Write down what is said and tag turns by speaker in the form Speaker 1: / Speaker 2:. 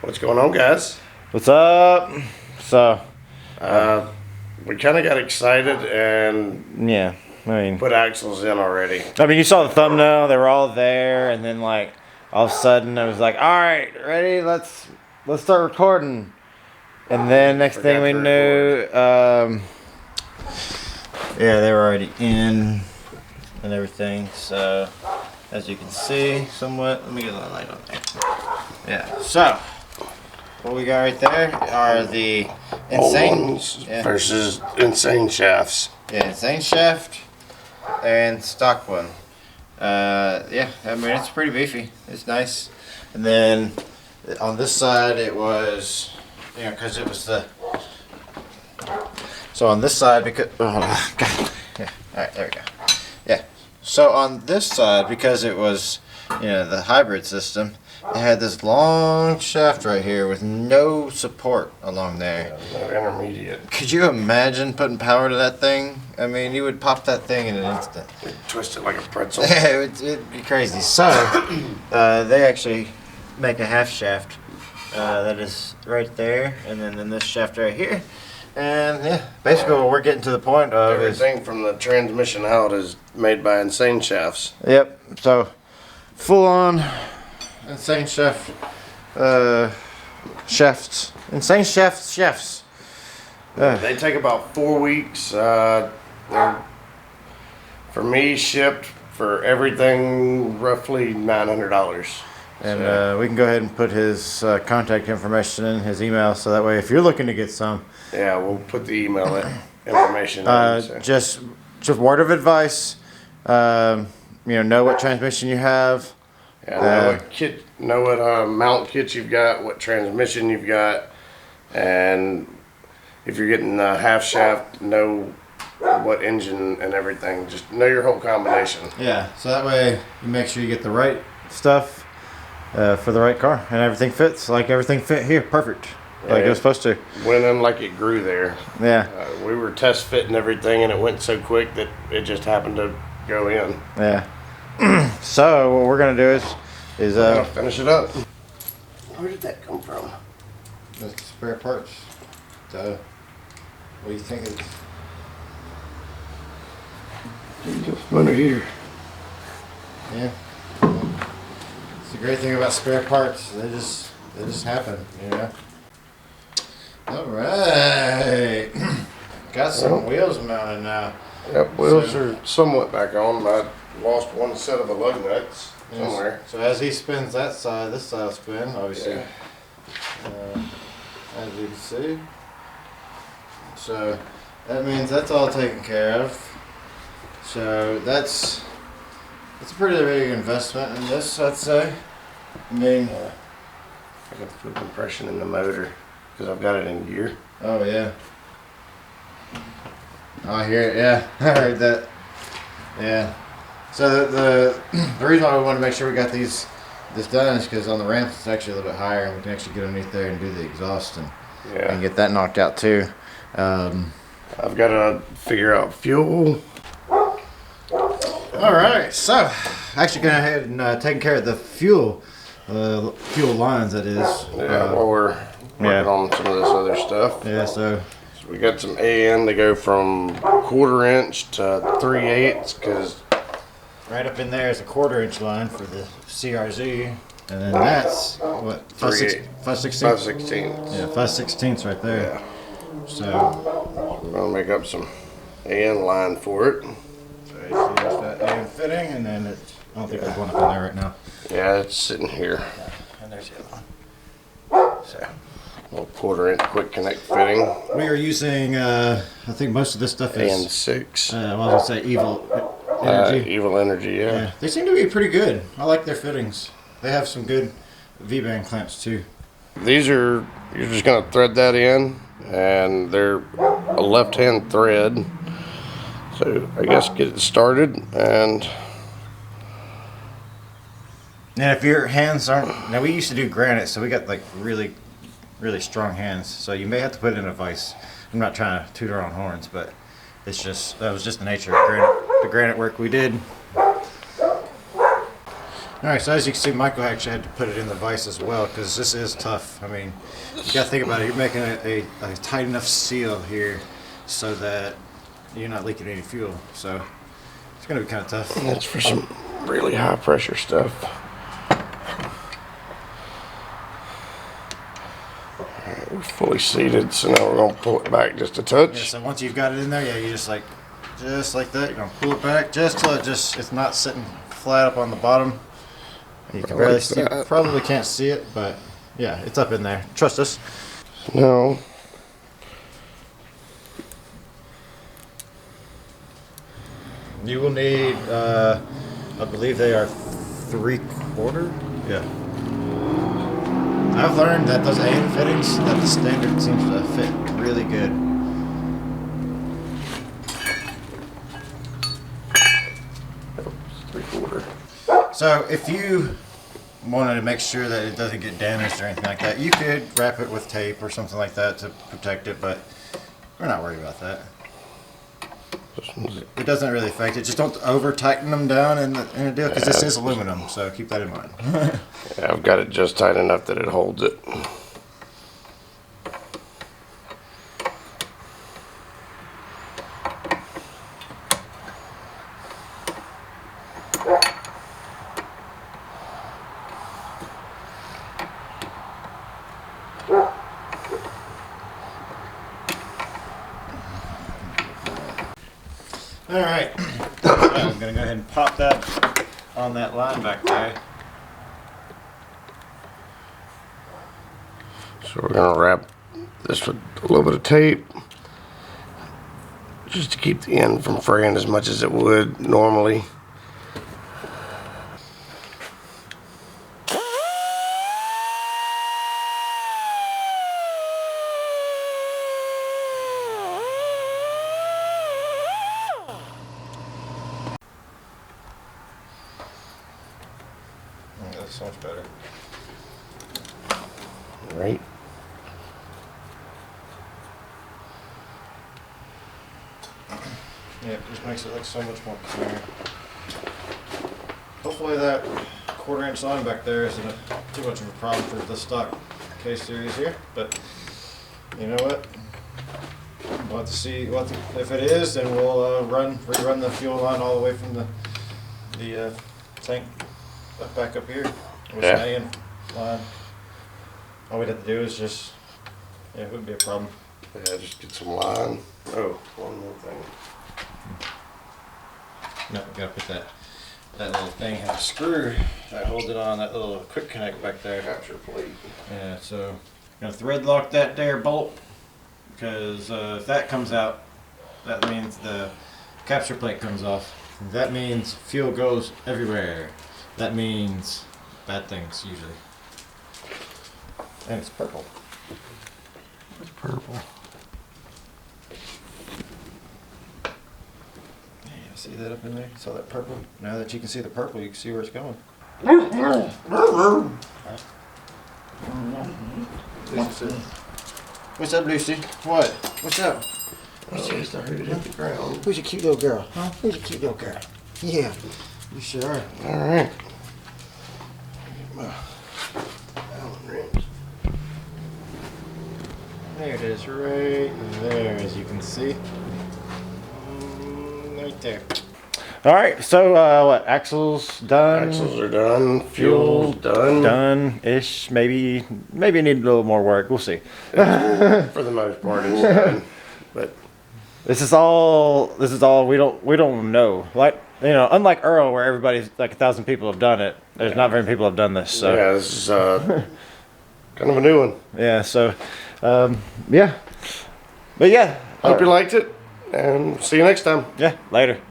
Speaker 1: What's going on, guys?
Speaker 2: What's up? So,
Speaker 1: We kind of got excited and
Speaker 2: yeah,
Speaker 1: put axles in already.
Speaker 2: you saw the thumbnail. They were all there, and then like all of a sudden, I was like, "All right, ready? Let's start recording." And then next thing we knew, yeah, they were already in and everything. So, as you can see, somewhat. Let me get a little light on there. Yeah. So. What we got right there are the insane
Speaker 1: versus insane shafts.
Speaker 2: Yeah, insane shaft and stock one. Yeah, I mean it's pretty beefy. It's nice. And then on this side it was, because it was the. So on this side because God. Yeah. All right, there we go. Yeah. So on this side because it was, the hybrid system. It had this long shaft right here with no support along there.
Speaker 1: Yeah, no intermediate.
Speaker 2: Could you imagine putting power to that thing? I mean, you would pop that thing in an instant.
Speaker 1: You'd twist it like a pretzel.
Speaker 2: It'd be crazy. So, they actually make a half shaft that is right there, and then this shaft right here. And yeah, basically what we're getting to the point of
Speaker 1: everything from the transmission out is made by insane shafts.
Speaker 2: Yep. So, full on. Insane shaft, shafts. Insane shafts.
Speaker 1: They take about 4 weeks. They're, for me, shipped for everything roughly $900.
Speaker 2: And we can go ahead and put his contact information in his email, so that way if you're looking to get some.
Speaker 1: Yeah, we'll put the email information in. So.
Speaker 2: Just word of advice. Know what transmission you have.
Speaker 1: Yeah, know what mount kit you've got, what transmission you've got, and if you're getting a half shaft, know what engine and everything. Just know your whole combination.
Speaker 2: Yeah, so that way you make sure you get the right stuff for the right car, and everything fits like everything fit here, perfect, like it was supposed to.
Speaker 1: Went in like it grew there.
Speaker 2: Yeah.
Speaker 1: We were test fitting everything, and it went so quick that it just happened to go in.
Speaker 2: Yeah. So what we're gonna do is
Speaker 1: finish it up. Where did that come from?
Speaker 2: That's spare parts. What do you think it's?
Speaker 1: Just under here.
Speaker 2: Yeah. It's the great thing about spare parts. They just happen, All right. Got some wheels mounted now.
Speaker 1: Yep, wheels are somewhat back on. I lost one set of the lug nuts somewhere.
Speaker 2: So as he spins that side, this side will spin, obviously.
Speaker 1: Yeah.
Speaker 2: As you can see. So that means that's all taken care of. So that's a pretty big investment in this, I'd say. I mean,
Speaker 1: I got the compression in the motor because I've got it in gear.
Speaker 2: Oh yeah. Oh, I hear it. Yeah, I heard that. Yeah. So the reason why we want to make sure we got this done is because on the ramps it's actually a little bit higher, and we can actually get underneath there and do the exhaust and get that knocked out too.
Speaker 1: I've got to figure out fuel.
Speaker 2: All right, so actually going ahead and taking care of the fuel lines, that is.
Speaker 1: While we're working on some of this other stuff.
Speaker 2: Yeah, so
Speaker 1: we got some AN to go from 1/4 inch to 3/8 because
Speaker 2: right up in there is a 1/4 inch line for the CRZ, and then that's what 5/16.
Speaker 1: 5/16.
Speaker 2: Yeah, 5/16 right there.
Speaker 1: Yeah.
Speaker 2: So
Speaker 1: we're gonna make up some AN line for it.
Speaker 2: So you see there's that AN fitting, and then I don't think there's one up in there right now.
Speaker 1: Yeah, it's sitting here.
Speaker 2: Yeah, and there's the other one. So.
Speaker 1: A little 1/4 inch quick connect fitting.
Speaker 2: We are using, I think most of this stuff is
Speaker 1: AN6.
Speaker 2: I was gonna say Evil Energy.
Speaker 1: Evil Energy, yeah.
Speaker 2: They seem to be pretty good. I like their fittings. They have some good V-band clamps too.
Speaker 1: You're just gonna thread that in, and they're a left-hand thread. So I guess get it started, and
Speaker 2: if your hands aren't, now we used to do granite, so we got like really strong hands. So you may have to put it in a vise. I'm not trying to toot our own horns, but that was just the nature of the granite work we did. Alright, so as you can see, Michael actually had to put it in the vise as well, because this is tough. I mean, you gotta think about it. You're making a tight enough seal here so that you're not leaking any fuel. So it's gonna be kind of tough.
Speaker 1: And that's for some really high pressure stuff. Alright, we're fully seated, so now we're gonna pull it back just a touch.
Speaker 2: Yeah, so once you've got it in there, yeah, you just like that. You're gonna pull it back just till it's not sitting flat up on the bottom. You can barely see, you probably can't see it, but yeah, it's up in there. Trust us.
Speaker 1: No.
Speaker 2: You will need, I believe they are 3/4. Yeah. I've learned that those AN fittings, that the standard seems to fit really good.
Speaker 1: It's 3/4.
Speaker 2: So if you wanted to make sure that it doesn't get damaged or anything like that, you could wrap it with tape or something like that to protect it, but we're not worried about that. It doesn't really affect it. Just don't over tighten them down in a deal, because this is aluminum, so keep that in mind.
Speaker 1: Yeah, I've got it just tight enough that it holds it.
Speaker 2: Alright, I'm going to go ahead and pop that on that line back there.
Speaker 1: So we're gonna wrap this with a little bit of tape, just to keep the end from fraying as much as it would normally.
Speaker 2: That's so much better.
Speaker 1: Right?
Speaker 2: Yeah, it just makes it look so much more clear. Hopefully that 1/4 inch line back there isn't too much of a problem for the stock K series here, but you know what? We'll have to see if it is, then we'll rerun the fuel line all the way from the tank back up here with
Speaker 1: Yeah.
Speaker 2: an AN line. All we'd have to do is just, yeah, it wouldn't be a problem.
Speaker 1: Yeah, just get some line. Oh, one more thing.
Speaker 2: No, we gotta put that little thing has a screw that holds it on, that little quick connect back there.
Speaker 1: Capture plate.
Speaker 2: Yeah, so gonna thread lock that there bolt, because if that comes out, that means the capture plate comes off. That means fuel goes everywhere. That means bad things usually. And it's purple.
Speaker 1: It's purple.
Speaker 2: Yeah, see that up in there? Saw that purple? Now that you can see the purple, you can see where it's going. What's up, Lucy? What? What's up?
Speaker 1: Just I heard it hit the ground.
Speaker 2: Who's your cute little girl? Huh? Who's your cute little girl? Yeah, you sure are.
Speaker 1: All right. Allen wrench.
Speaker 2: There it is, right there, as you can see. Right there. All right, so what? Axles done.
Speaker 1: Axles are done. Fuel's done.
Speaker 2: Done-ish. Maybe need a little more work. We'll see.
Speaker 1: For the most part, it's done. But
Speaker 2: This is all we don't know. Like, you know, unlike Earl, where everybody's like 1,000 people have done it. There's not very many people have done this. So
Speaker 1: yeah, this is kind of a new one.
Speaker 2: yeah. So yeah. But yeah.
Speaker 1: Hope you liked it, and see you next time.
Speaker 2: Yeah. Later.